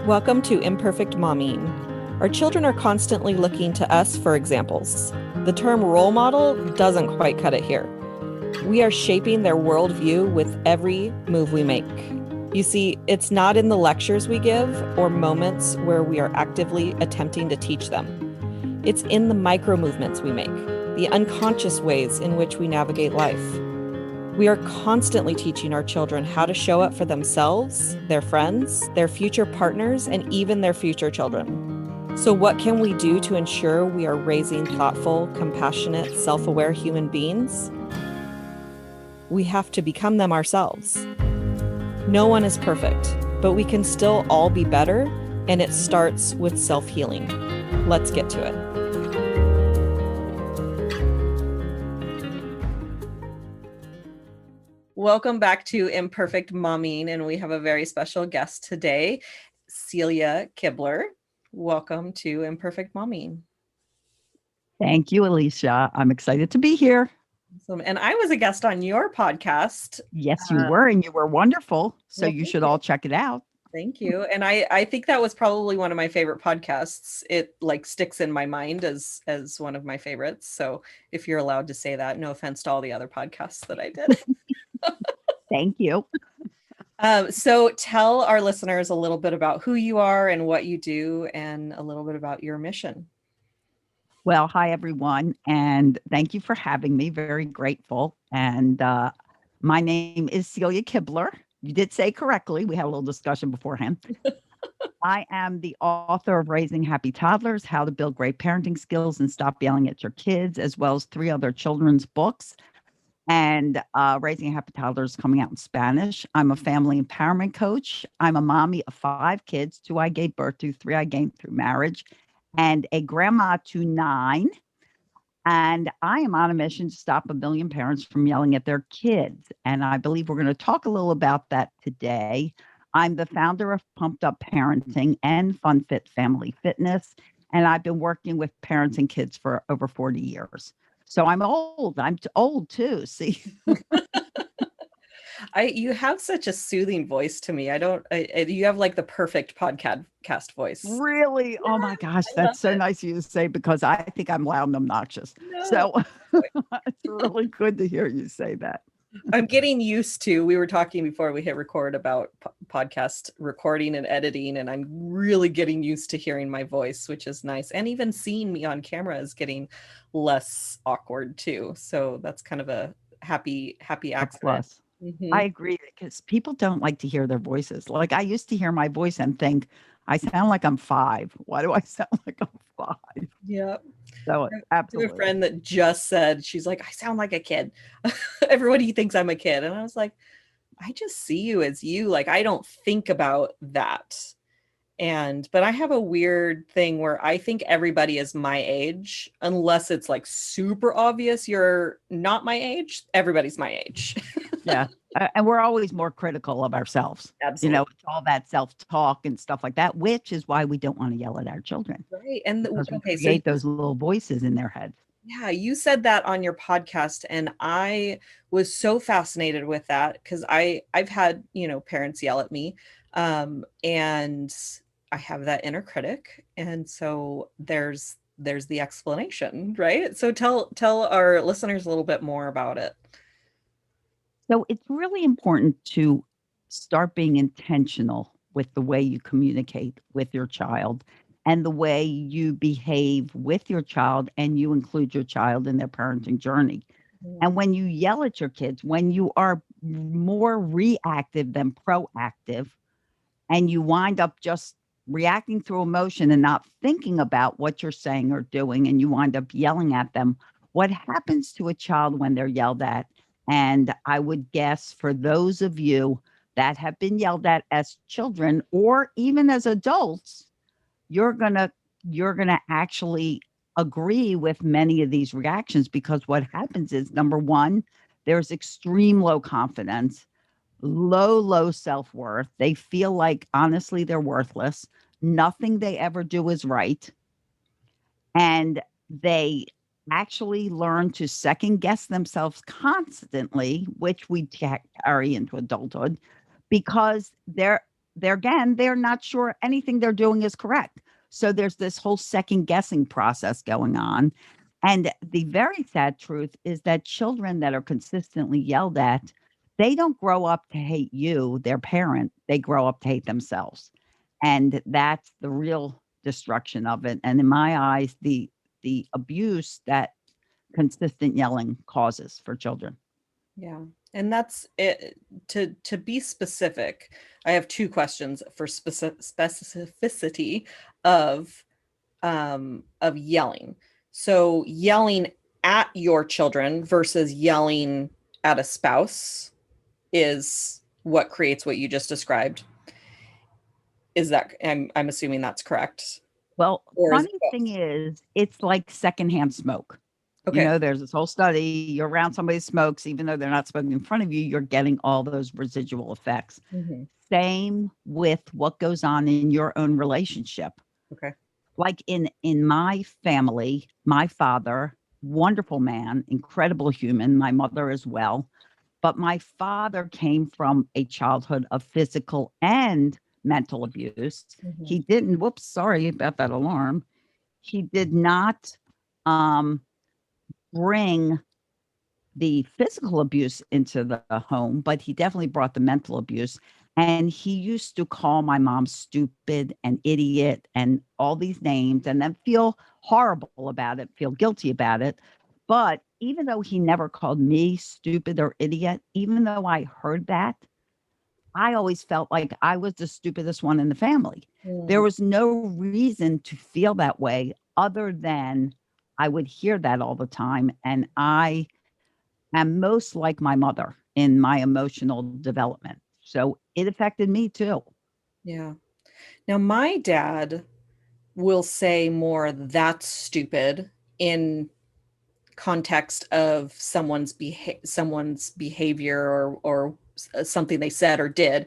Welcome to Imperfect Momming. Our children are constantly looking to us for examples. The term role model doesn't quite cut it here. We are shaping their worldview with every move we make. You see, it's not in the lectures we give or moments where we are actively attempting to teach them. It's in the micro movements we make, the unconscious ways in which we navigate life. We are constantly teaching our children how to show up for themselves, their friends, their future partners, and even their future children. So what can we do to ensure we are raising thoughtful, compassionate, self-aware human beings? We have to become them ourselves. No one is perfect, but we can still all be better, and it starts with self-healing. Let's get to it. Welcome back to Imperfect Momming, and we have a very special guest today, Celia Kibler. Welcome to Imperfect Momming. Thank you, Alicia. I'm excited to be here. Awesome. And I was a guest on your podcast. Yes, you were, and you were wonderful. So well, you should all check it out. Thank you. And I think that was probably one of my favorite podcasts. It sticks in my mind as one of my favorites. So if you're allowed to say that, no offense to all the other podcasts that I did. Thank you. So tell our listeners a little bit about who you are and what you do and a little bit about your mission. Well, hi, everyone. And thank you for having me. Very grateful. And my name is Celia Kibler. You did say correctly. We had a little discussion beforehand. I am the author of Raising Happy Toddlers, How to Build Great Parenting Skills and Stop Yelling at Your Kids, as well as 3 other children's books. And Raising Happy Toddlers coming out in Spanish. I'm a family empowerment coach. I'm a mommy of 5 kids, 2 I gave birth to, 3 I gained through marriage, and a grandma to 9. And I am on a mission to stop 1 million parents from yelling at their kids. And I believe we're going to talk a little about that today. I'm the founder of Pumped Up Parenting and Funfit Family Fitness. And I've been working with parents and kids for over 40 years. So I'm old. I'm old too. See, you have such a soothing voice to me. You have the perfect podcast voice. Really? Oh my gosh. That's so nice of you to say, because I think I'm loud and obnoxious. No. So it's really good to hear you say that. I'm getting used to, we were talking before we hit record about podcast recording and editing, and I'm really getting used to hearing my voice, which is nice. And even seeing me on camera is getting less awkward too. So that's kind of a happy accident. Mm-hmm. I agree, because people don't like to hear their voices. Like, I used to hear my voice and think, I sound like I'm 5. Why do I sound like I'm 5? Yeah. So absolutely. I have a friend that just said, she's like, I sound like a kid. Everybody thinks I'm a kid. And I was like, I just see you as you. I don't think about that. But I have a weird thing where I think everybody is my age, unless it's super obvious you're not my age. Everybody's my age. Yeah. And we're always more critical of ourselves. Absolutely. It's all that self-talk and stuff like that, which is why we don't want to yell at our children. Right. And create those little voices in their heads. Yeah, you said that on your podcast, and I was so fascinated with that, because I've had, parents yell at me, and I have that inner critic. And so there's the explanation, right? So tell our listeners a little bit more about it. So it's really important to start being intentional with the way you communicate with your child and the way you behave with your child, and you include your child in their parenting journey. Mm-hmm. And when you yell at your kids, when you are more reactive than proactive, and you wind up just reacting through emotion and not thinking about what you're saying or doing, and you wind up yelling at them, what happens to a child when they're yelled at? And I would guess, for those of you that have been yelled at as children or even as adults, you're gonna actually agree with many of these reactions, because what happens is, number one, there's extreme low confidence, low self-worth. They feel like, honestly, they're worthless. Nothing they ever do is right. And they actually learn to second guess themselves constantly, which we carry into adulthood, because they're they're not sure anything they're doing is correct. So there's this whole second guessing process going on. And the very sad truth is that children that are consistently yelled at, they don't grow up to hate you, their parent. They grow up to hate themselves. And that's the real destruction of it. And in my eyes, the abuse that consistent yelling causes for children. Yeah. And that's it. To be specific, I have two questions for specificity of yelling. So yelling at your children versus yelling at a spouse is what creates what you just described. Is that I'm assuming that's correct? Well, Or is it funny thing both? is, it's like secondhand smoke. Okay. There's this whole study, you're around somebody who smokes, even though they're not smoking in front of you, you're getting all those residual effects. Mhm. Same with what goes on in your own relationship. Okay. Like in my family, my father, wonderful man, incredible human, my mother as well. But my father came from a childhood of physical and mental abuse. Mhm. He didn't, whoops, sorry about that alarm. He did not um, bring the physical abuse into the home, but he definitely brought the mental abuse. And he used to call my mom stupid and idiot and all these names and then feel horrible about it, feel guilty about it. But even though he never called me stupid or idiot, even though I heard that, I always felt like I was the stupidest one in the family. There Mm. was no reason to feel that way other than I would hear that all the time. And I am most like my mother in my emotional development. So it affected me too. Yeah. Now my dad will say more "that's stupid" in context of someone's behavior or something they said or did.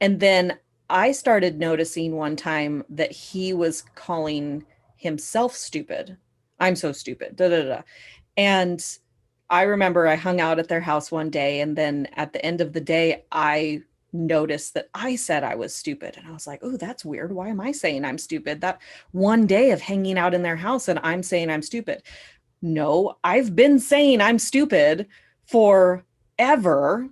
And then I started noticing one time that he was calling himself stupid. I'm so stupid. Da, da, da. And I remember I hung out at their house one day, and then at the end of the day, I noticed that I said I was stupid. And I was like, oh, that's weird. Why am I saying I'm stupid? That one day of hanging out in their house and I'm saying I'm stupid. No, I've been saying I'm stupid forever.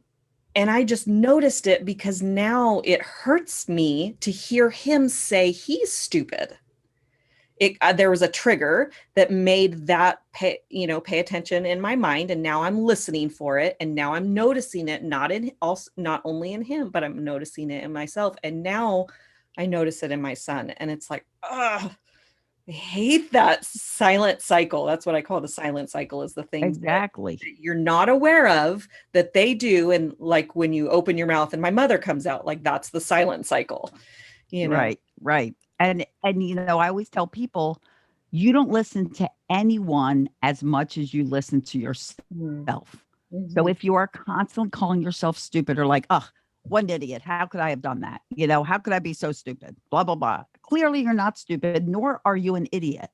And I just noticed it because now it hurts me to hear him say he's stupid. There was a trigger that made that pay attention in my mind, and now I'm listening for it, and now I'm noticing it, not only in him, but I'm noticing it in myself, and now I notice it in my son, and it's like, ugh, I hate that silent cycle. That's what I call the silent cycle, is the things that Exactly. you're not aware of that they do. And like when you open your mouth and my mother comes out, like that's the silent cycle, you know? Right, right. And I always tell people you don't listen to anyone as much as you listen to yourself. So Mm-hmm. if you are constantly calling yourself stupid or like, oh, what an idiot, how could I have done that? How could I be so stupid? Blah, blah, blah. Clearly, you're not stupid, nor are you an idiot.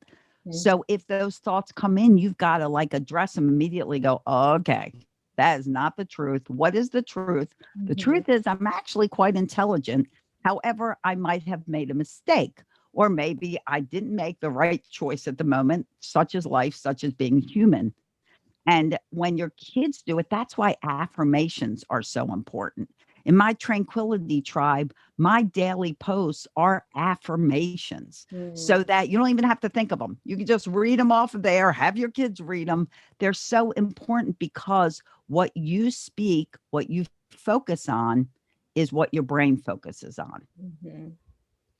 Mm-hmm. So if those thoughts come in, you've got to like address them immediately. Go, okay, that is not the truth. What is the truth? The Mm-hmm. truth is, I'm actually quite intelligent. However, I might have made a mistake, or maybe I didn't make the right choice at the moment, such as life, such as being human. And when your kids do it, that's why affirmations are so important. In my tranquility tribe, my daily posts are affirmations Mm-hmm. so that you don't even have to think of them. You can just read them off of there, have your kids read them. They're so important because what you speak, what you focus on, is what your brain focuses on. Mm-hmm.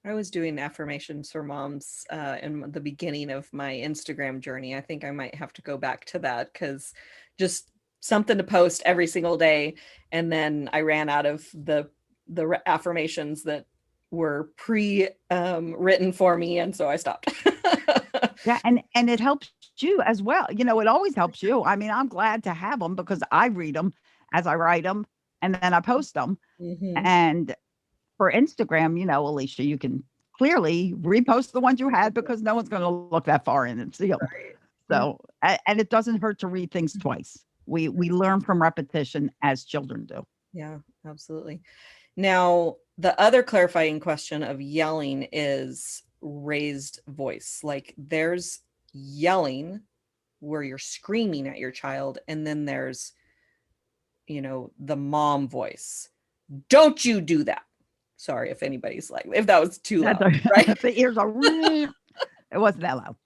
I was doing affirmations for moms in the beginning of my Instagram journey. I think I might have to go back to that because just something to post every single day. And then I ran out of the affirmations that were pre written for me, and so I stopped. Yeah, and it helps you as well. It always helps you. I mean, I'm glad to have them because I read them as I write them and then I post them. Hmm. And for Instagram, Alicia, you can clearly repost the ones you had because no one's going to look that far in and see them. Right. Yeah. So, and it doesn't hurt to read things twice. We learn from repetition as children do. Yeah, absolutely. Now, the other clarifying question of yelling is raised voice. Like there's yelling where you're screaming at your child, and then there's, the mom voice. Don't you do that. Sorry if anybody's like, if that was too loud, right? The ears are, it wasn't that loud.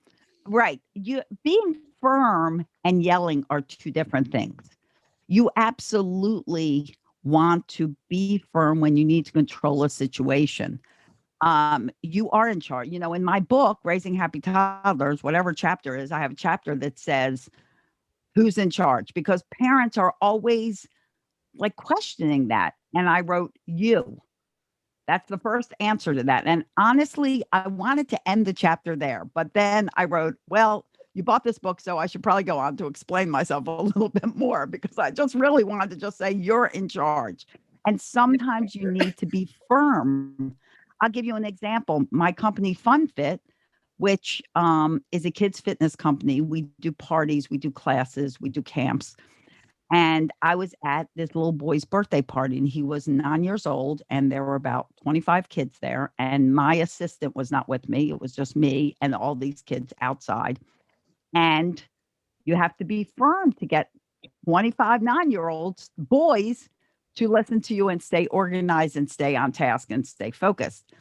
Right. You being firm and yelling are two different things. You absolutely want to be firm when you need to control a situation. You are in charge. In my book, Raising Happy Toddlers, whatever chapter is, I have a chapter that says who's in charge, because parents are always like questioning that. And I wrote you. That's the first answer to that. And honestly, I wanted to end the chapter there, but then I wrote, well, you bought this book, so I should probably go on to explain myself a little bit more, because I just really wanted to just say you're in charge. And sometimes you need to be firm. I'll give you an example. My company, Funfit, which is a kids fitness company. We do parties, we do classes, we do camps. And I was at this little boy's birthday party, and he was 9 years old, and there were about 25 kids there. And my assistant was not with me. It was just me and all these kids outside. And you have to be firm to get 25 9-year-olds, boys, to listen to you and stay organized and stay on task and stay focused.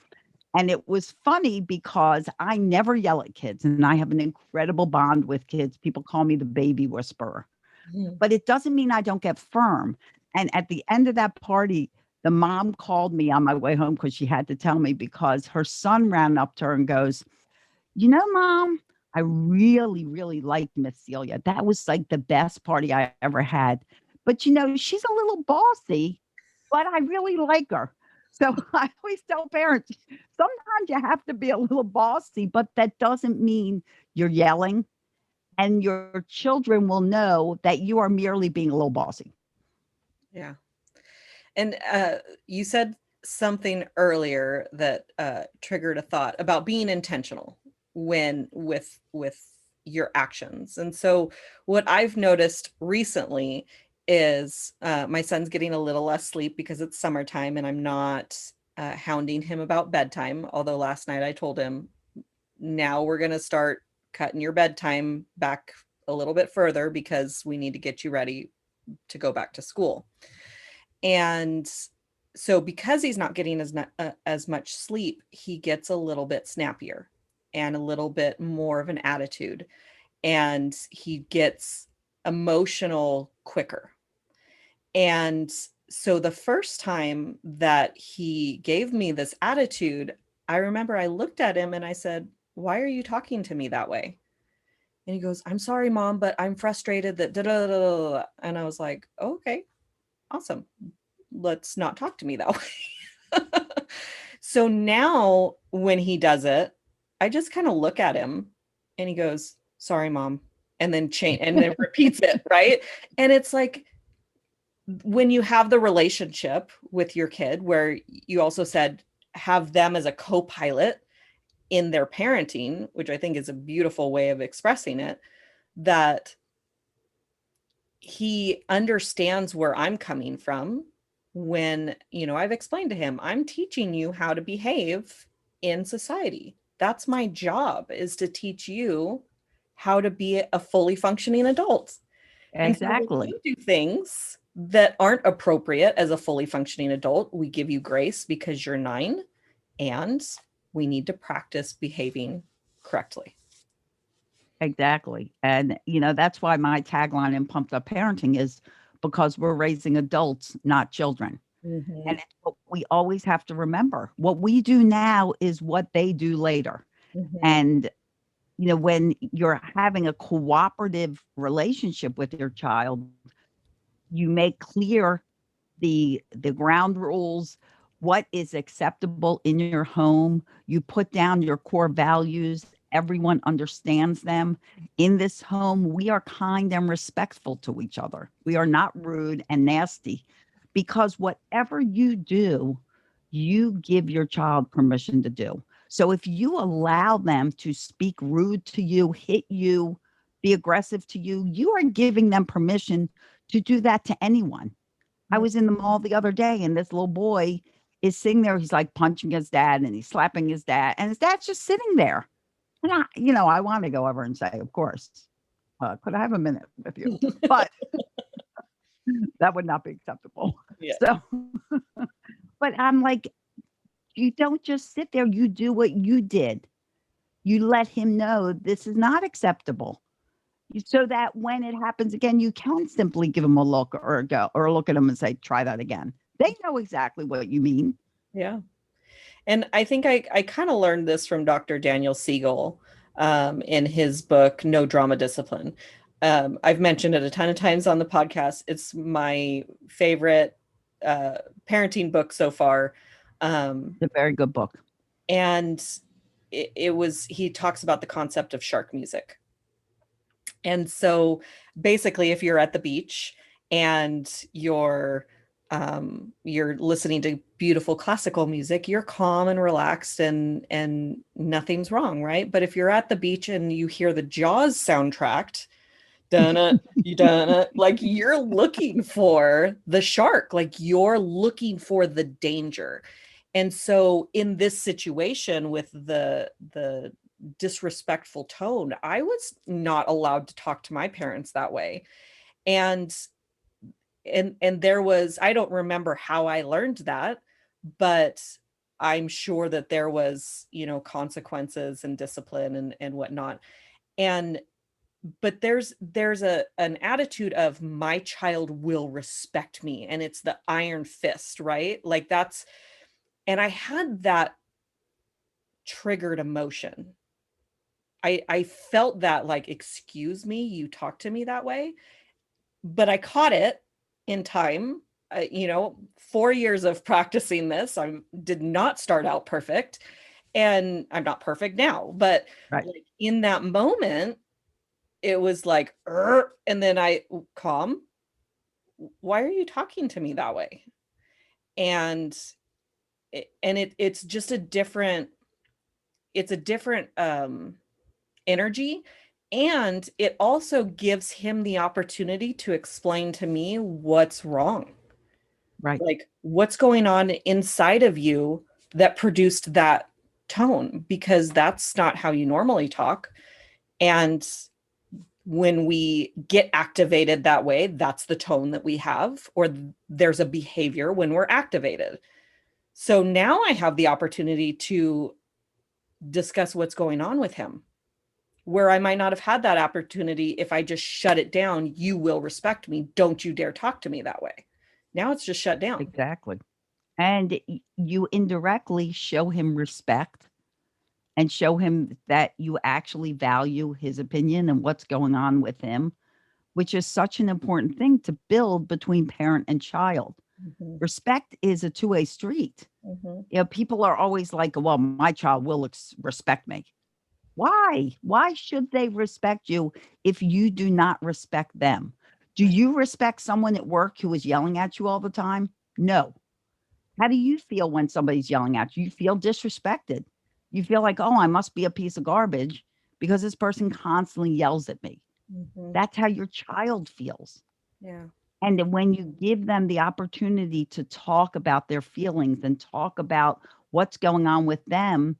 And it was funny because I never yell at kids, and I have an incredible bond with kids. People call me the baby whisperer. But it doesn't mean I don't get firm. And at the end of that party, the mom called me on my way home because she had to tell me, because her son ran up to her and goes, Mom, I really, really liked Miss Celia. That was like the best party I ever had. But, she's a little bossy, but I really like her. So I always tell parents, sometimes you have to be a little bossy, but that doesn't mean you're yelling. And your children will know that you are merely being a little bossy. Yeah. And you said something earlier that triggered a thought about being intentional with your actions. And so what I've noticed recently is my son's getting a little less sleep because it's summertime, and I'm not hounding him about bedtime. Although last night I told him, now we're going to start cutting your bedtime back a little bit further because we need to get you ready to go back to school. And so because he's not getting as much sleep, he gets a little bit snappier and a little bit more of an attitude, and he gets emotional quicker. And so the first time that he gave me this attitude, I remember I looked at him and I said, why are you talking to me that way? And he goes, I'm sorry, Mom, but I'm frustrated that da da da da. And I was like, oh, okay, awesome. Let's not talk to me that way. So now when he does it, I just kind of look at him and he goes, sorry, Mom. And then repeats it. Right. And it's like, when you have the relationship with your kid, where you also said, have them as a co-pilot in their parenting, which I think is a beautiful way of expressing it, that he understands where I'm coming from when, I've explained to him, I'm teaching you how to behave in society. That's my job, is to teach you how to be a fully functioning adult. Exactly. And so when you do things that aren't appropriate as a fully functioning adult, we give you grace because you're 9, and we need to practice behaving correctly. Exactly. And, that's why my tagline in Pumped Up Parenting is, because we're raising adults, not children. Mm-hmm. And it's what we always have to remember. What we do now is what they do later. Mm-hmm. And, when you're having a cooperative relationship with your child, you make clear the ground rules, what is acceptable in your home. You put down your core values. Everyone understands them. In this home, we are kind and respectful to each other. We are not rude and nasty, because whatever you do, you give your child permission to do. So if you allow them to speak rude to you, hit you, be aggressive to you, you are giving them permission to do that to anyone. I was in the mall the other day, and this little boy is sitting there. He's like punching his dad and he's slapping his dad, and his dad's just sitting there. And I want to go over and say, of course, could I have a minute with you? But that would not be acceptable. Yeah. So, but I'm like, you don't just sit there. You do what you did. You let him know this is not acceptable. So that when it happens again, you can simply give him a look or look at him and say, try that again. They know exactly what you mean. Yeah. And I think I kind of learned this from Dr. Daniel Siegel in his book, No Drama Discipline. I've mentioned it a ton of times on the podcast. It's my favorite parenting book so far. It's a very good book. And he talks about the concept of shark music. And so basically, if you're at the beach and you're listening to beautiful classical music, you're calm and relaxed and nothing's wrong, right? But if you're at the beach and you hear the Jaws soundtrack, like you're looking for the shark, like you're looking for the danger. And so in this situation with the disrespectful tone, I was not allowed to talk to my parents that way. And there was, I don't remember how I learned that, but I'm sure that there was, consequences and discipline and whatnot. But there's an attitude of my child will respect me, and it's the iron fist, right? Like and I had that triggered emotion. I felt that, like, excuse me, you talk to me that way, but I caught it in time. 4 years of practicing this. I did not start out perfect, and I'm not perfect now, but right. Like in that moment, it was like, and then calm. Why are you talking to me that way? And it's just a different, energy. And it also gives him the opportunity to explain to me what's wrong. Right. Like what's going on inside of you that produced that tone, because that's not how you normally talk. And when we get activated that way, that's the tone that we have, or there's a behavior when we're activated. So now I have the opportunity to discuss what's going on with him, where I might not have had that opportunity if I just shut it down. You will respect me. Don't you dare talk to me that way. Now it's just shut down. Exactly. And you indirectly show him respect and show him that you actually value his opinion and what's going on with him, which is such an important thing to build between parent and child. Mm-hmm. Respect is a two-way street. Mm-hmm. People are always like, well, my child will respect me. Why? Why should they respect you if you do not respect them? Do you respect someone at work who is yelling at you all the time? No. How do you feel when somebody's yelling at you? You feel disrespected. You feel like, oh, I must be a piece of garbage because this person constantly yells at me. Mm-hmm. That's how your child feels. Yeah. And when you give them the opportunity to talk about their feelings and talk about what's going on with them,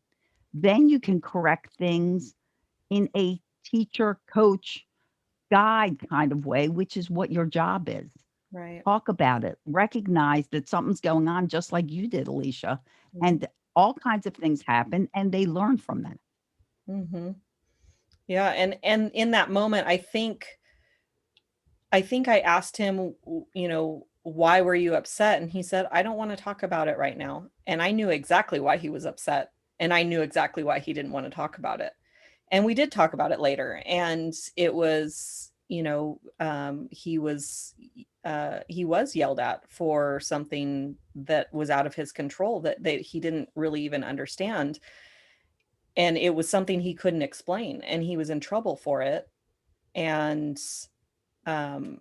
then you can correct things in a teacher, coach, guide kind of way, which is what your job is. Right. Talk about it. Recognize that something's going on, just like you did, Alicia. Mm-hmm. And all kinds of things happen, and they learn from that. Mm-hmm. Yeah. And in that moment, I think I asked him, why were you upset? And he said, I don't want to talk about it right now. And I knew exactly why he was upset. And I knew exactly why he didn't want to talk about it. And we did talk about it later. And it was, he was yelled at for something that was out of his control, that he didn't really even understand. And it was something he couldn't explain, and he was in trouble for it. And, and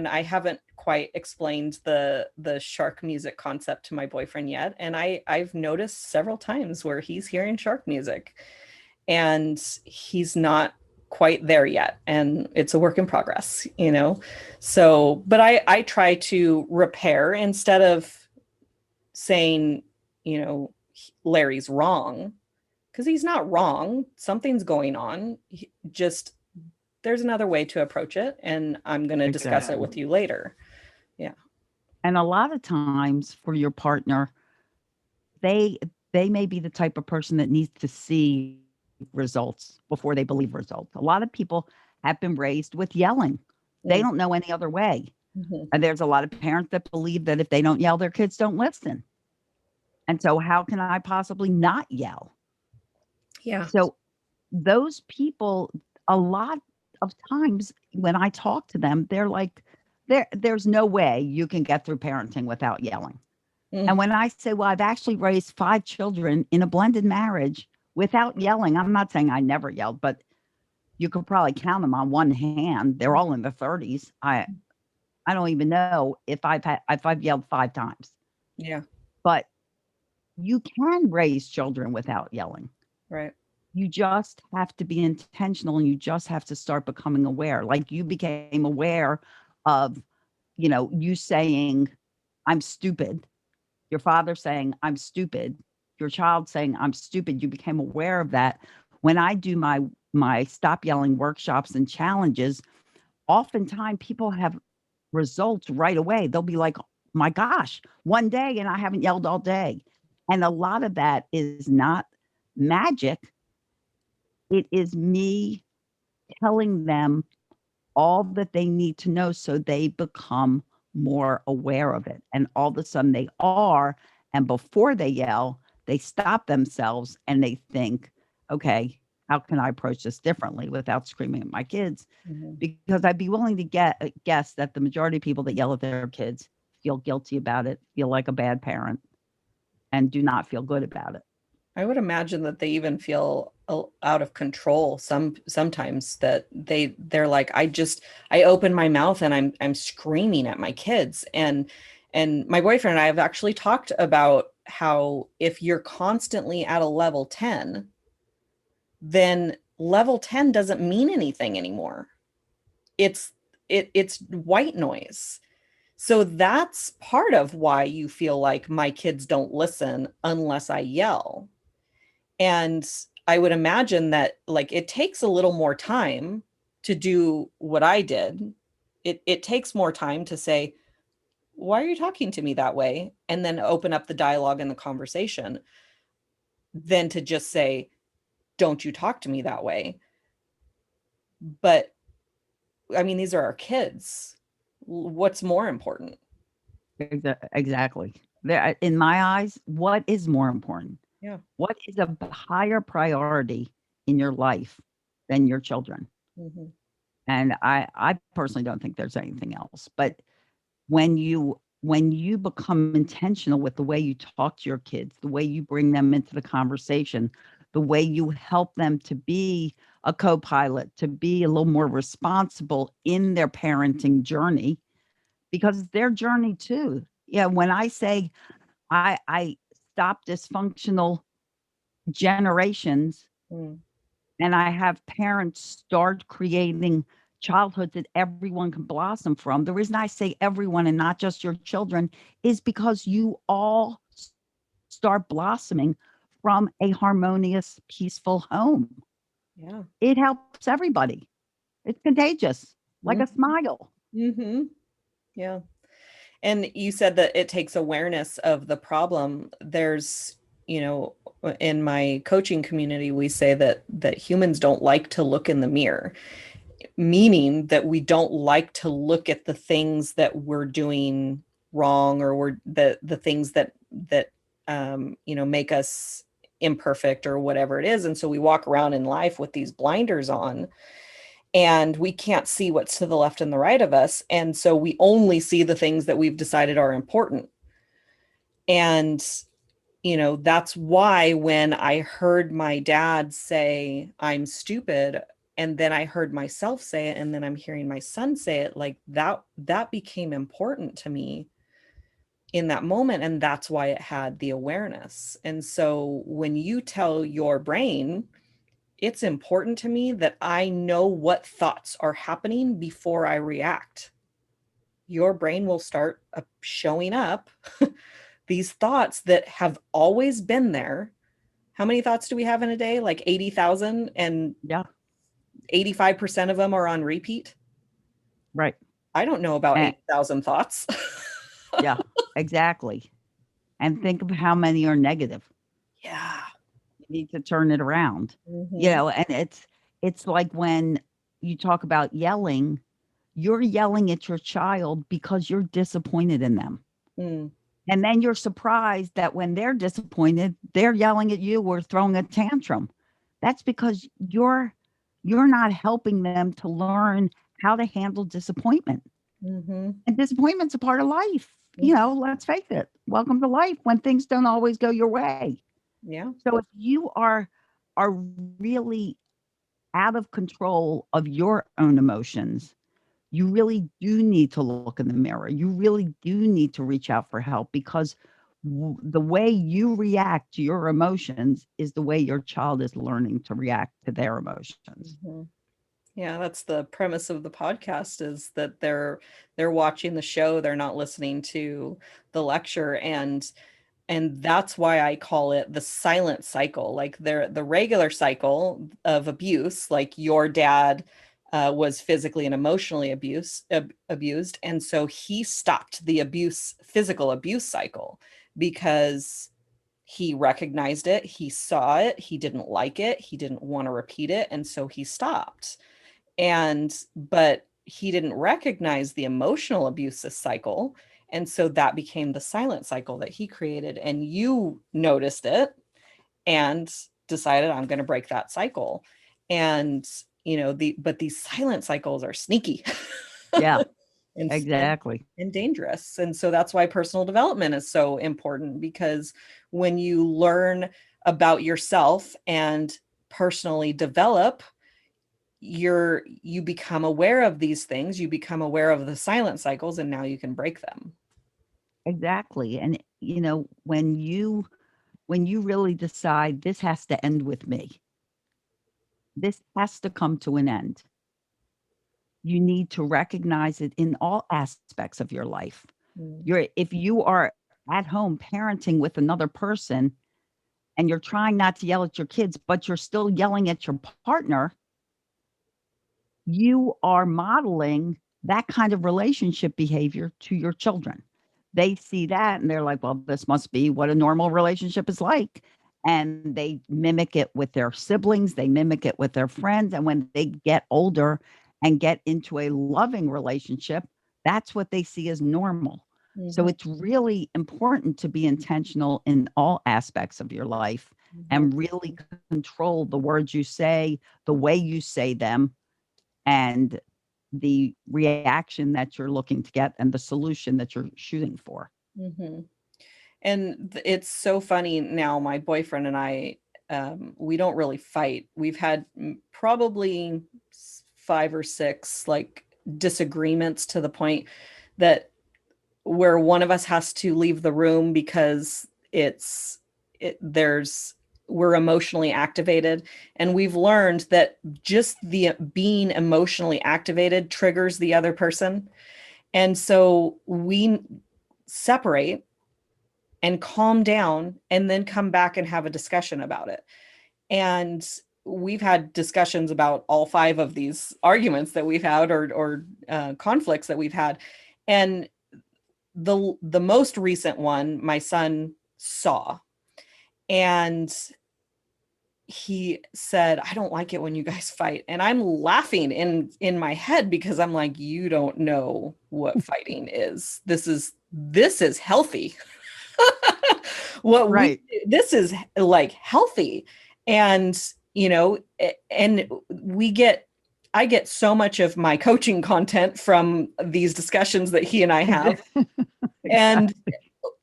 I haven't quite explained the shark music concept to my boyfriend yet. And I've noticed several times where he's hearing shark music and he's not quite there yet. And it's a work in progress, So, but I try to repair instead of saying, Larry's wrong, because he's not wrong. Something's going on. Just there's another way to approach it, and I'm going to discuss it Exactly. with you later. Yeah. And a lot of times for your partner, they they may be the type of person that needs to see results before they believe results. A lot of people have been raised with yelling. They Mm-hmm. don't know any other way. And there's a lot of parents that believe that if they don't yell, their kids don't listen. And so how can I possibly not yell? Yeah. So those people, a lot of times when I talk to them, they're like, there's no way you can get through parenting without yelling. And Mm. when I say, well, I've actually raised 5 children in a blended marriage without yelling, I'm not saying I never yelled, but you could probably count them on one hand. They're all in the 30s. I don't even know if I've yelled 5 times. Yeah. But you can raise children without yelling. Right. You just have to be intentional, and you just have to start becoming aware. Like you became aware of, you saying, I'm stupid, your father saying, I'm stupid, your child saying, I'm stupid. You became aware of that. When I do my stop yelling workshops and challenges, oftentimes people have results right away. They'll be like, my gosh, one day and I haven't yelled all day. And a lot of that is not magic. It is me telling them all that they need to know so they become more aware of it. And all of a sudden they are. And before they yell, they stop themselves and they think, okay, how can I approach this differently without screaming at my kids? Mm-hmm. Because I'd be willing to guess that the majority of people that yell at their kids feel guilty about it, feel like a bad parent, and do not feel good about it. I would imagine that they even feel out of control sometimes, that they're like, I open my mouth and I'm screaming at my kids. And my boyfriend and I have actually talked about how if you're constantly at a level 10, then level 10 doesn't mean anything anymore. It's it's white noise. So that's part of why you feel like my kids don't listen unless I yell. And I would imagine that like it takes a little more time to do what I did. It takes more time to say, why are you talking to me that way? And then open up the dialogue and the conversation than to just say, don't you talk to me that way. But I mean, these are our kids. What's more important? Exactly. There, in my eyes, what is more important? Yeah. What is a higher priority in your life than your children? Hmm. And I personally don't think there's anything else. But when you become intentional with the way you talk to your kids, the way you bring them into the conversation, the way you help them to be a co-pilot, to be a little more responsible in their parenting journey, because it's their journey too. Yeah, when I say I stop dysfunctional generations, Mm. and I have parents start creating childhoods that everyone can blossom from. The reason I say everyone and not just your children is because you all start blossoming from a harmonious, peaceful home. Yeah. It helps everybody. It's contagious, like a smile. Mm-hmm. Yeah. And you said that it takes awareness of the problem. There's, in my coaching community, we say that humans don't like to look in the mirror, meaning that we don't like to look at the things that we're doing wrong, or we're the things that make us imperfect or whatever it is. And so we walk around in life with these blinders on, and we can't see what's to the left and the right of us. And so we only see the things that we've decided are important. And, that's why when I heard my dad say, I'm stupid, and then I heard myself say it, and then I'm hearing my son say it, like that became important to me in that moment. And that's why it had the awareness. And so when you tell your brain, it's important to me that I know what thoughts are happening before I react, your brain will start showing up these thoughts that have always been there. How many thoughts do we have in a day? Like 80,000, and Yeah. 85% of them are on repeat. Right. I don't know about And 8,000 thoughts. yeah, exactly. And think of how many are negative. Yeah. You need to turn it around. Hmm. And it's like when you talk about yelling, you're yelling at your child because you're disappointed in them. Mm. And then you're surprised that when they're disappointed, they're yelling at you or throwing a tantrum. That's because you're not helping them to learn how to handle disappointment. Hmm. And disappointment's a part of life. Let's face it. Welcome to life when things don't always go your way. Yeah. So if you are really out of control of your own emotions, you really do need to look in the mirror. You really do need to reach out for help because the way you react to your emotions is the way your child is learning to react to their emotions. Hmm. Yeah, that's the premise of the podcast, is that they're watching the show, they're not listening to the lecture. And that's why I call it the silent cycle. Like the regular cycle of abuse, like your dad was physically and emotionally abused, and so he stopped the physical abuse cycle because he recognized it, he saw it, he didn't like it, he didn't want to repeat it, and so he stopped. But he didn't recognize the emotional abuse cycle, and so that became the silent cycle that he created, and you noticed it and decided, I'm going to break that cycle. And but these silent cycles are sneaky. Yeah, and, and exactly. and dangerous. And so that's why personal development is so important, because when you learn about yourself and personally develop, you become aware of these things, you become aware of the silent cycles, and now you can break them. Exactly. And when you really decide this has to end with me, this has to come to an end. You need to recognize it in all aspects of your life. Mm. If you are at home parenting with another person and you're trying not to yell at your kids, but you're still yelling at your partner, you are modeling that kind of relationship behavior to your children. They see that and they're like, well, this must be what a normal relationship is like. And they mimic it with their siblings, they mimic it with their friends. And when they get older and get into a loving relationship, that's what they see as normal. So Mhm. it's really important to be intentional in all aspects of your life Mhm. and really control the words you say, the way you say them, and the reaction that you're looking to get and the solution that you're shooting for. Mhm. And it's so funny now, my boyfriend and I, we don't really fight. We've had probably 5 or 6 like disagreements, to the point that where one of us has to leave the room because there's we're emotionally activated, and we've learned that just the being emotionally activated triggers the other person, and so we separate and calm down and then come back and have a discussion about it. And we've had discussions about all 5 of these arguments that we've had, or conflicts that we've had. And the most recent one, my son saw, and he said, I don't like it when you guys fight. And I'm laughing in my head, because I'm like, you don't know what fighting is. This is healthy. what we Right. This is like healthy. And and I get so much of my coaching content from these discussions that he and I have. And Exactly.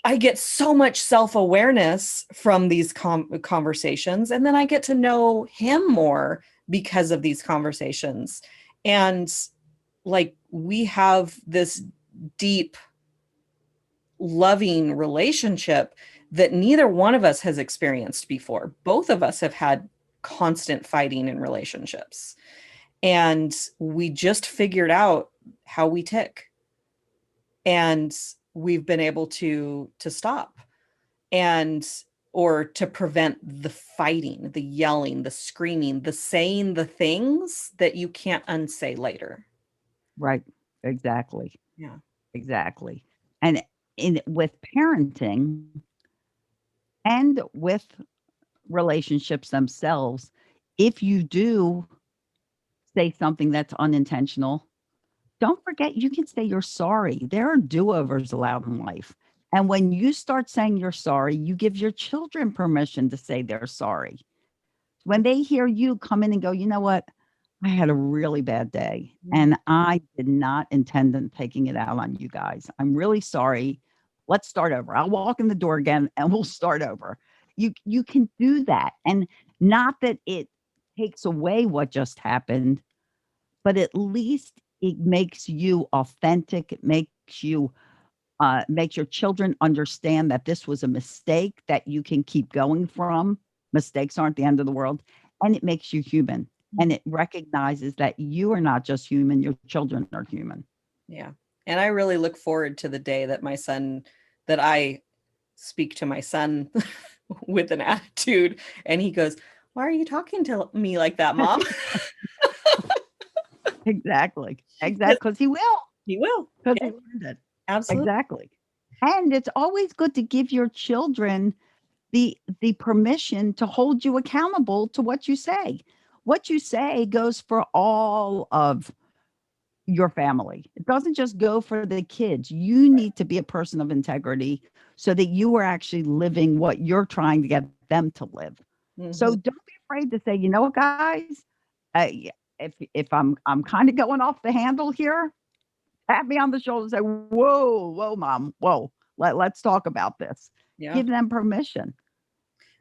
I get so much self-awareness from these conversations, and then I get to know him more because of these conversations. And like, we have this deep, loving relationship that neither one of us has experienced before. Both of us have had constant fighting in relationships, and we just figured out how we tick, and we've been able to stop. and or to prevent the fighting, the yelling, the screaming, the saying the things that you can't unsay later. Right. Exactly. Yeah. Exactly. And with parenting and with relationships themselves, if you do say something that's unintentional, don't forget you can say you're sorry. There are do-overs allowed in life. And when you start saying you're sorry, you give your children permission to say they're sorry. When they hear you come in and go, you know what? I had a really bad day and I did not intend on taking it out on you guys. I'm really sorry. Let's start over. I'll walk in the door again and we'll start over. You can do that. And not that it takes away what just happened, but at least it makes you authentic. It makes your children understand that this was a mistake that you can keep going from. Mistakes aren't the end of the world. And it makes you human. And it recognizes that you are not just human, your children are human. Yeah. And I really look forward to the day that that I speak to my son with an attitude and he goes, "Why are you talking to me like that, Mom?" Exactly. Exactly. Because he will. He will. Because Yeah, he learned it. absolutely. Exactly. And it's always good to give your children the permission to hold you accountable to what you say. What you say goes for all of your family. It doesn't just go for the kids. You need to be a person of integrity so that you are actually living what you're trying to get them to live. So Mhm. don't be afraid to say, you know what, guys, if I'm kind of going off the handle here, pat me on the shoulder and say, whoa, mom, whoa, let's talk about this. Yeah. Give them permission.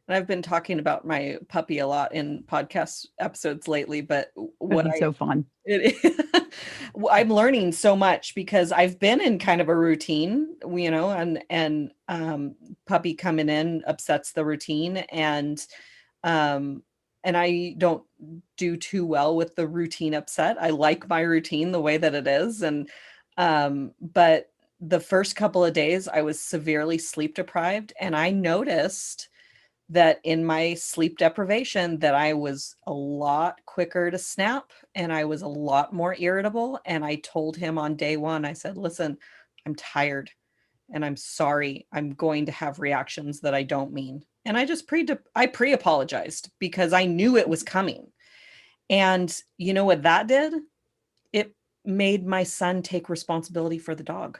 And I've been talking about my puppy a lot in podcast episodes lately, but Because what he's so fun. I'm learning so much because I've been in kind of a routine, and puppy coming in upsets the routine, um and I don't do too well with the routine upset. I like my routine the way that it is, and but the first couple of days I was severely sleep deprived, and I noticed that in my sleep deprivation that I was a lot quicker to snap and I was a lot more irritable. And I told him on day one, I said, "Listen, I'm tired and I'm sorry. I'm going to have reactions that I don't mean." And I pre-apologized because I knew it was coming. And you know what that did? It made my son take responsibility for the dog.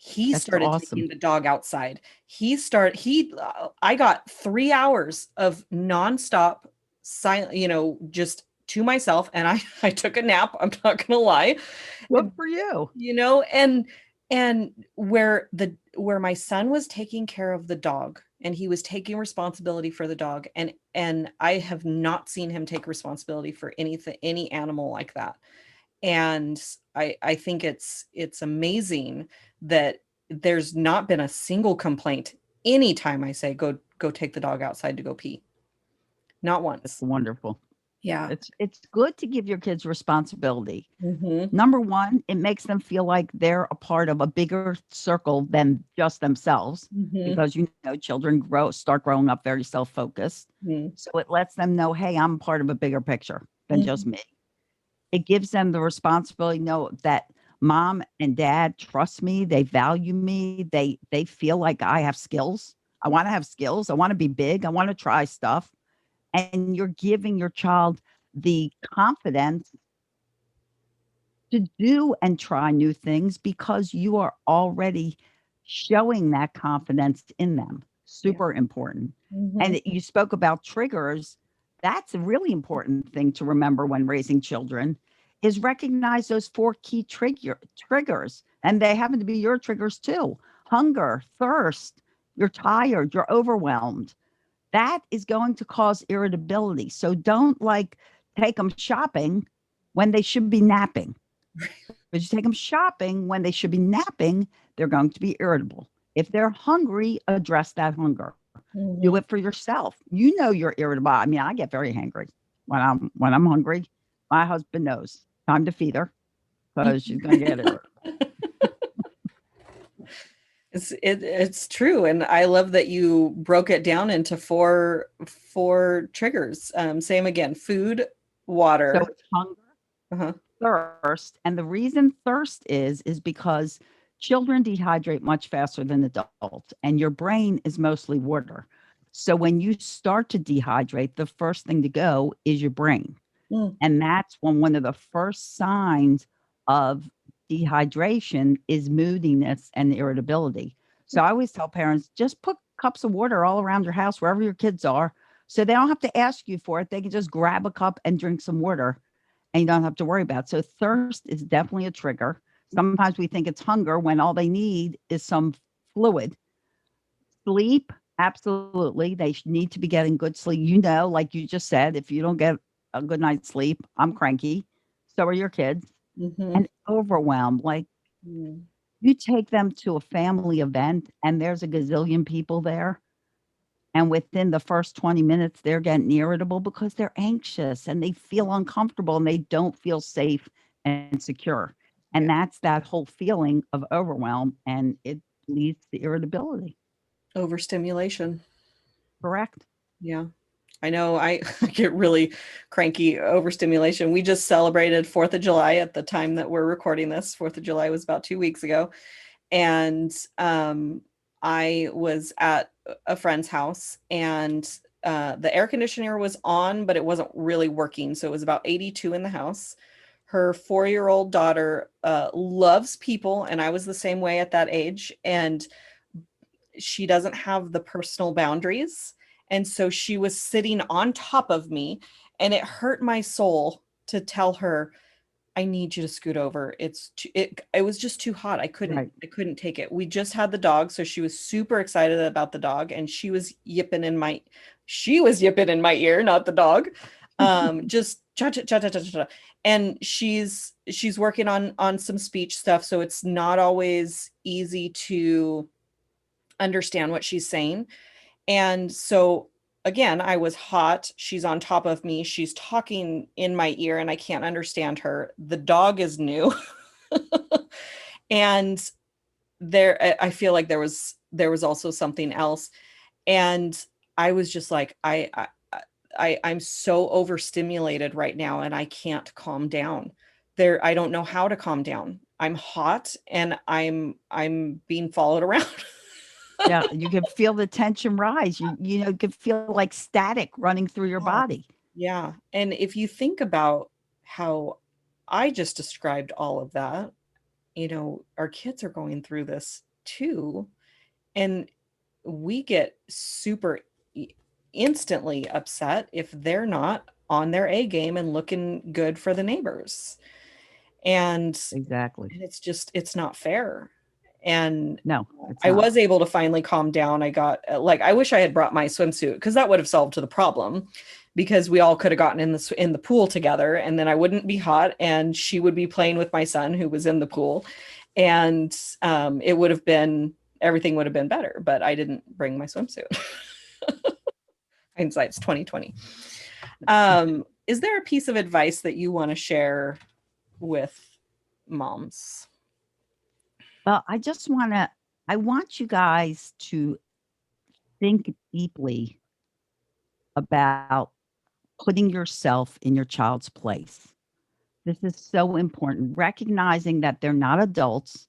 He That's started awesome. taking the dog outside. I got 3 hours of nonstop silent, just to myself, and I took a nap, I'm not gonna lie. Good for you. And where my son was taking care of the dog and he was taking responsibility for the dog, and I have not seen him take responsibility for any animal like that. And I think it's amazing that there's not been a single complaint anytime I say go take the dog outside to go pee. Not That's once. wonderful. Yeah. It's good to give your kids responsibility. Mhm. Number 1, it makes them feel like they're a part of a bigger circle than just themselves Mhm. because, children start growing up very self-focused. Mhm. So it lets them know, hey, I'm part of a bigger picture than just Mhm. me. It gives them the responsibility, know that mom and dad trust me, they value me, they feel like I have skills. I want to have skills. I want to be big. I want to try stuff. And you're giving your child the confidence to do and try new things because you are already showing that confidence in them. Yeah. Super important. Mhm. And you spoke about triggers. That's a really important thing to remember when raising children is recognize those 4 key triggers. And they happen to be your triggers too. Hunger, thirst, you're tired, you're overwhelmed. That is going to cause irritability. So don't take them shopping when they should be napping. But you take them shopping when they should be napping, they're going to be irritable. If they're hungry, address that hunger. Do Mhm. it for yourself. You know you're irritable. I mean, I get very hangry when I'm hungry. My husband knows. Time to feed her because she's going to get irritable. It's true, and I love that you broke it down into four triggers. Same again: food, So water. it's hunger, Uh-huh. thirst, and the reason thirst is because children dehydrate much faster than adults, and your brain is mostly water. So when you start to dehydrate, the first thing to go is your brain. Mm. And that's when one of the first signs of dehydration is moodiness and irritability. So I always tell parents, just put cups of water all around your house, wherever your kids are, so they don't have to ask you for it. They can just grab a cup and drink some water, and you don't have to worry about it. So thirst is definitely a trigger. Sometimes we think it's hunger when all they need is some fluid. Sleep, absolutely. They need to be getting good sleep. Like you just said, if you don't get a good night's sleep, I'm cranky. So are your kids. Hmm. And overwhelmed. Like Mm. you take them to a family event and there's a gazillion people there. And within the first 20 minutes, they're getting irritable because they're anxious and they feel uncomfortable and they don't feel safe and secure. And Yeah. that's that whole feeling of overwhelm. And it leads to irritability. Overstimulation. Correct? Yeah. I know I get really cranky overstimulation. We just celebrated 4th of July at the time that we're recording this. 4th of July was about 2 weeks ago. And I was at a friend's house, and the air conditioner was on, but it wasn't really working. So it was about 82 in the house. Her 4-year-old daughter loves people, and I was the same way at that age. And she doesn't have the personal boundaries. And so she was sitting on top of me, and it hurt my soul to tell her, I need you to scoot over. It was just too hot. Right. I couldn't take it. We just had the dog, so she was super excited about the dog, and she was yipping in my ear, not the dog. Just cha cha cha cha cha cha. And she's working on some speech stuff, so it's not always easy to understand what she's saying. And so again, I was hot. She's on top of me. She's talking in my ear and I can't understand her. The dog is new. And I feel like there was also something else. And I was just like, I'm so overstimulated right now and I can't calm down. I don't know how to calm down. I'm hot and I'm being followed around. Yeah, you can feel the tension rise. You can feel like static running through your Yeah. body. Yeah. And if you think about how I just described all of that, our kids are going through this too. And we get super instantly upset if they're not on their A game and looking good for the neighbors. And Exactly. it's not fair. And No, it's I not. was able to finally calm down. I got like, I wish I had brought my swimsuit because that would have solved to the problem, because we all could have gotten in the pool together, and then I wouldn't be hot and she would be playing with my son who was in the pool, and it would have been everything would have been better. But I didn't bring my swimsuit. Hindsight's 2020. Is there a piece of advice that you want to share with moms? Well, I want you guys to think deeply about putting yourself in your child's place. This is so important. Recognizing that they're not adults.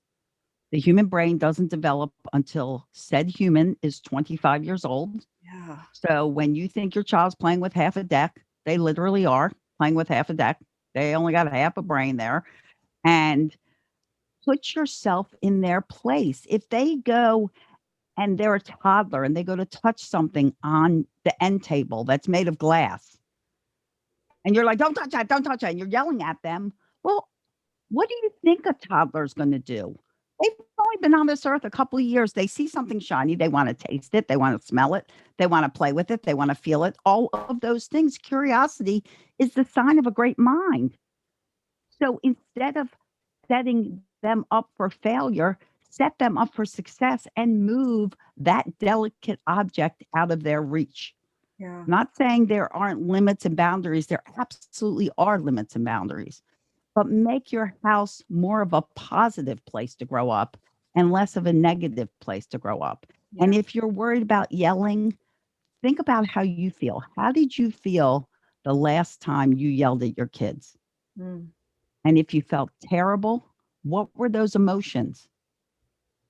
The human brain doesn't develop until said human is 25 years old. Yeah. So when you think your child's playing with half a deck, they literally are playing with half a deck. They only got half a brain there. And put yourself in their place. If they go and they're a toddler and they go to touch something on the end table that's made of glass, and you're like, don't touch that, and you're yelling at them, well, what do you think a toddler's going to do? They've only been on this earth a couple of years. They see something shiny. They want to taste it. They want to smell it. They want to play with it. They want to feel it. All of those things. Curiosity is the sign of a great mind. So instead of setting them up for failure, set them up for success and move that delicate object out of their reach. Yeah. Not saying there aren't limits and boundaries. There absolutely are limits and boundaries, but make your house more of a positive place to grow up and less of a negative place to grow up. And Yeah. if you're worried about yelling, think about how you feel. How did you feel the last time you yelled at your kids? Mm. And if you felt terrible, what were those emotions?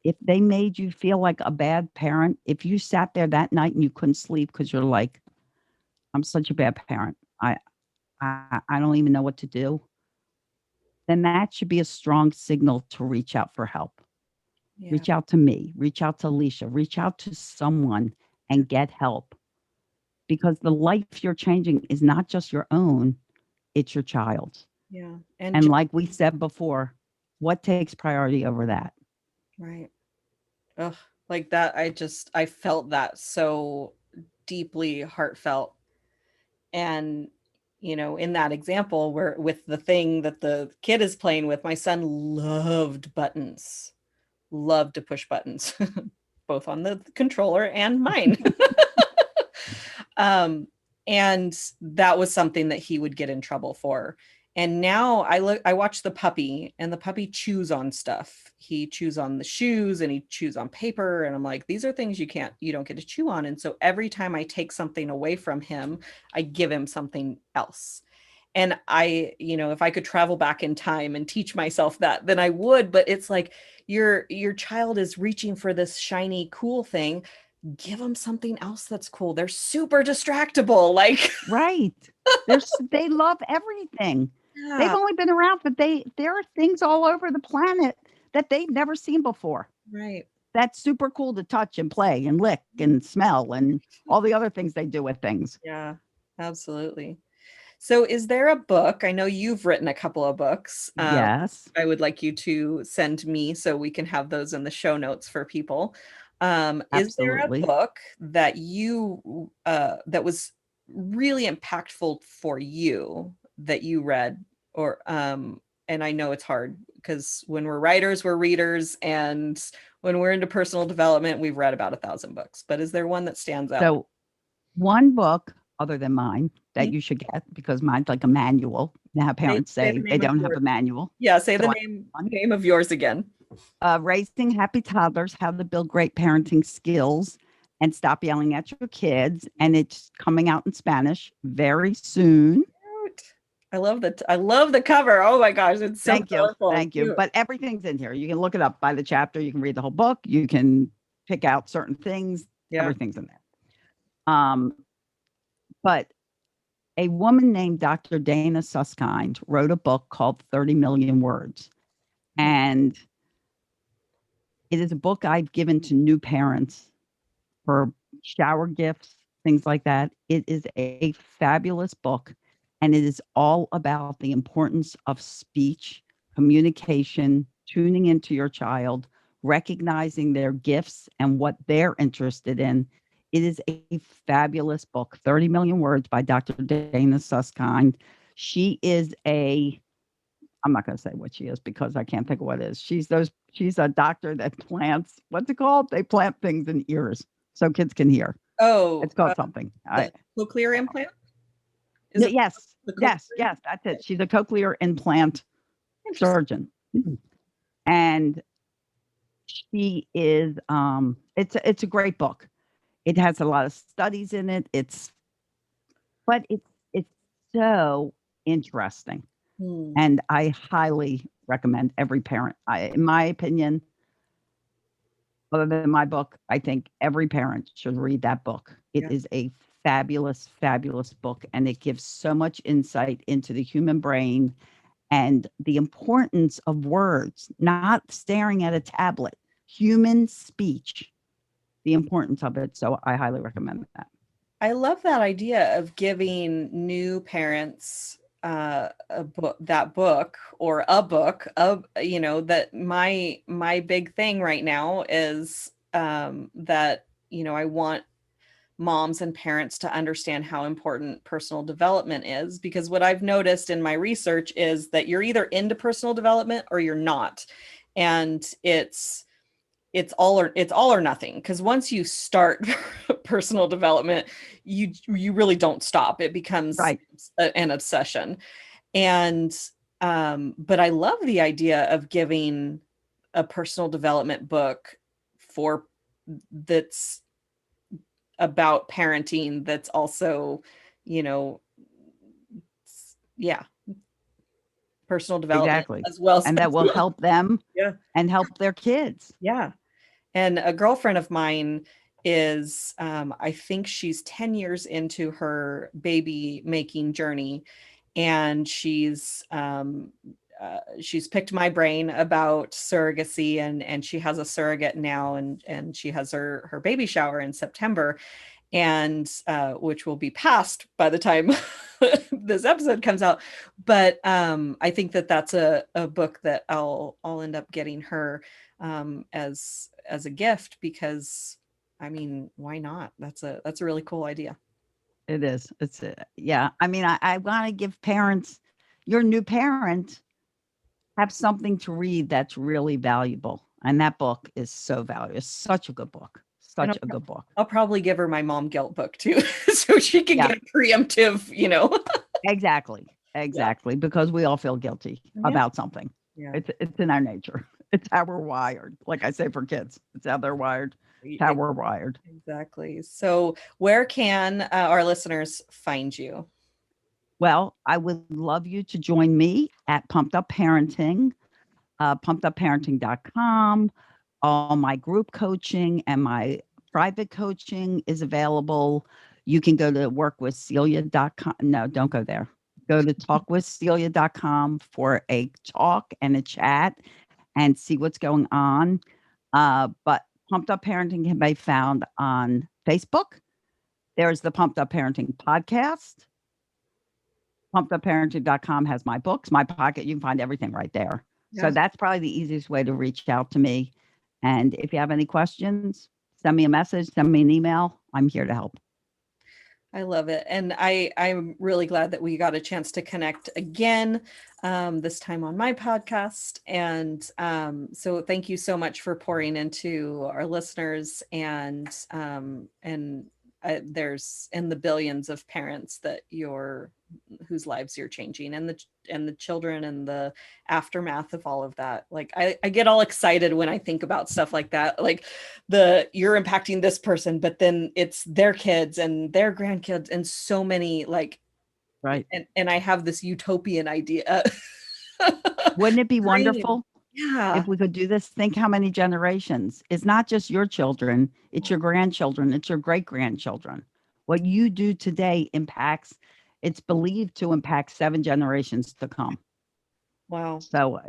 If they made you feel like a bad parent, if you sat there that night and you couldn't sleep because you're like, I'm such a bad parent. I don't even know what to do, then that should be a strong signal to reach out for help. Yeah. Reach out to me, reach out to Alicia, reach out to someone and get help, because the life you're changing is not just your own, it's your child's. Yeah. And And like we said before, what takes priority over that? right. Ugh, like that, I felt that so deeply heartfelt. And, in that example where with the thing that the kid is playing with, my son loved buttons, loved to push buttons, both on the controller and mine. Um, and that was something that he would get in trouble for. And now I watch the puppy, and the puppy chews on stuff. He chews on the shoes and he chews on paper. And I'm like, these are things you don't get to chew on. And so every time I take something away from him, I give him something else. And if I could travel back in time and teach myself that, then I would. But it's like your child is reaching for this shiny, cool thing. Give them something else that's cool. They're super distractible. Like, Right. They love everything. They've yeah, only been around, but there are things all over the planet that they've never seen before. right. That's super cool to touch and play and lick and smell and all the other things they do with things. Yeah, absolutely. So is there a book? I know you've written a couple of books. Yes, I would like you to send me so we can have those in the show notes for people. Is there a absolutely. book that that was really impactful for you that you read, or and I know it's hard because when we're writers, we're readers, and when we're into personal development, we've read about 1,000 books. But is there one that stands out? So, one book other than mine that Mhm. you should get, because mine's like a manual. Now parents Say the say they name of don't have yours. a manual. Yeah, say So the I name one, name of yours again. Raising Happy Toddlers: How to Build Great Parenting Skills and Stop Yelling at Your Kids. And it's coming out in Spanish very soon. Cute. I love the cover. Oh my gosh, it's so Thank you. colorful. Thank you. Cute. But everything's in here. You can look it up by the chapter. You can read the whole book. You can pick out certain things. Yeah. Everything's in there. Um, but a woman named Dr. Dana Suskind wrote a book called 30 Million Words. And it is a book I've given to new parents for shower gifts, things like that. It is a fabulous book, and it is all about the importance of speech, communication, tuning into your child, recognizing their gifts and what they're interested in. It is a fabulous book, 30 Million Words by Dr. Dana Suskind. She is I'm not going to say what she is because I can't think of what it is. She's a doctor that plants, what's it called? They plant things in ears so kids can hear. Oh, It's called something. the cochlear implant? Is No, it yes, the cochlear? yes, that's it. She's a cochlear implant Interesting. surgeon. And she is it's a great book. It has a lot of studies in it. It's so interesting. Hmm. And I highly recommend every parent. In my opinion, other than my book, I think every parent should read that book. It Yeah. is a fabulous, fabulous book, and it gives so much insight into the human brain and the importance of words, not staring at a tablet, human speech, the importance of it. So I highly recommend that. I love that idea of giving new parents that book or a book of, that my big thing right now is that, I want moms and parents to understand how important personal development is, because what I've noticed in my research is that you're either into personal development or you're not. And it's all or nothing, because once you start personal development, you really don't stop. It becomes Right. an obsession. And but I love the idea of giving a personal development book that's about parenting, that's also, personal development Exactly. as well. And that will help them Yeah. and help their kids. Yeah. And a girlfriend of mine is, I think she's 10 years into her baby making journey. And she's picked my brain about surrogacy, and she has a surrogate now, and she has her baby shower in September, and which will be past by the time this episode comes out. But I think that's a book that I'll end up getting her as a gift, because I mean, why not? That's a really cool idea. It is. Yeah. I mean, I want to give parents, your new parent, have something to read that's really valuable. And that book is so valuable. It's such a good book. Such a good book. I'll probably give her my mom guilt book too, so she can get a preemptive, Exactly. Yeah. Because we all feel guilty about something. Yeah. It's in our nature. It's how we're wired. Like I say for kids, it's how they're wired. It's how we're wired. Exactly. So where can our listeners find you? Well, I would love you to join me at Pumped Up Parenting, pumpedupparenting.com. All my group coaching and my private coaching is available. You can go to workwithcelia.com. No, don't go there. Go to talkwithcelia.com for a talk and a chat and see what's going on. But Pumped Up Parenting can be found on Facebook. There's the Pumped Up Parenting podcast. pumpedupparenting.com has my books, my pocket. You can find everything right there. Yeah. So that's probably the easiest way to reach out to me. And if you have any questions, send me a message, send me an email. I'm here to help. I love it. And I'm really glad that we got a chance to connect again, this time on my podcast. And so thank you so much for pouring into our listeners, and there's in the billions of parents whose lives you're changing, and the children, and the aftermath of all of that. Like I get all excited when I think about stuff like that, like you're impacting this person, but then it's their kids and their grandkids, and so many, like, right. And I have this utopian idea. Wouldn't it be wonderful? Yeah. If we could do this, think how many generations. It's not just your children, it's your grandchildren, it's your great-grandchildren. What you do today impacts, it's believed to impact 7 generations to come. Wow. So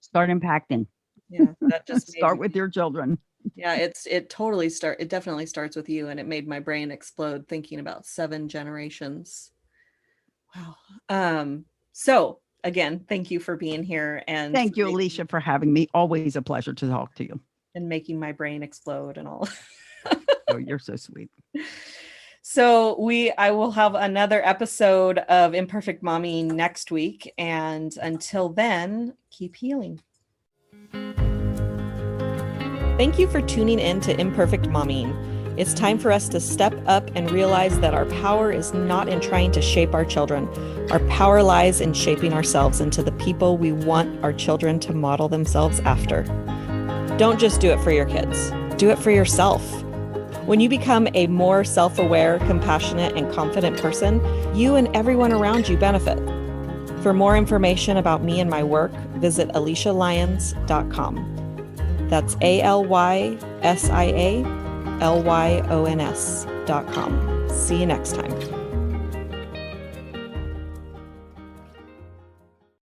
start impacting. Yeah, that just start with your children. Yeah, it definitely starts with you, and it made my brain explode thinking about 7 generations. Wow. So again, thank you for being here, and thank you, Alicia, for having me. Always a pleasure to talk to you. And making my brain explode and all. Oh, you're so sweet. So I will have another episode of Imperfect Mommy next week. And until then, keep healing. Thank you for tuning in to Imperfect Momming. It's time for us to step up and realize that our power is not in trying to shape our children. Our power lies in shaping ourselves into the people we want our children to model themselves after. Don't just do it for your kids. Do it for yourself. When you become a more self-aware, compassionate, and confident person, you and everyone around you benefit. For more information about me and my work, visit AliciaLyons.com. That's ALYSIALYONS.com. See you next time.